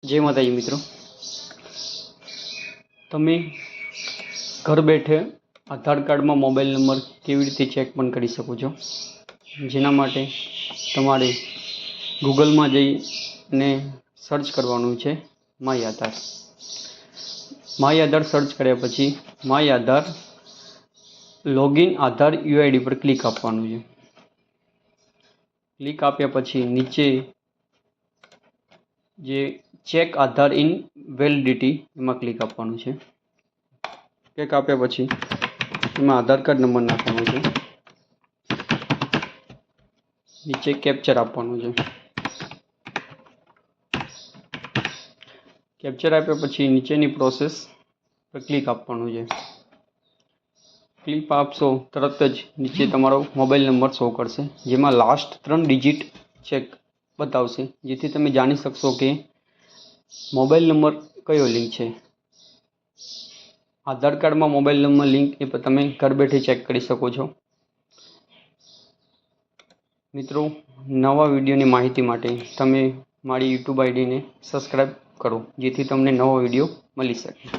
जय माताजी मित्रों, तमे घर बैठे आधार कार्ड में मोबाइल नंबर केवी रीते चेक पण करी सको छो। जेना माटे तमारे गूगल में जईने सर्च करवानुं छे my Aadhaar. My Aadhaar search कर्या पछी my Aadhaar login Aadhaar UID पर क्लिक आपवानुं छे। क्लिक आप्या पछी नीचे जे चेक आधार इन वेलिडिटी में क्लिक आपवानुं छे। क्लिक आप्या पछी एमां आधार कार्ड नंबर नाखवानो छे। नीचे कैप्चर आपवानुं छे। कैप्चर आप्या पछी नीचेनी प्रोसेस पर क्लिक आपवानुं छे। क्लिक आपशो तरत ज नीचे तमारो मोबाइल नंबर शो करशे, जेमां लास्ट 3 डिजिट चेक बतावशे, जेथी तमे जाणी शकशो के मोबाइल नंबर कयो लिंक है। आधार कार्ड में मोबाइल नंबर लिंक ए तमे घर बैठे चेक करी सको छो। मित्रों, नवा विडियोनी माहिती माटे तमे मारी यूट्यूब आईडी ने सब्सक्राइब करो, जेथी तमने नवो विडियो मळी सके।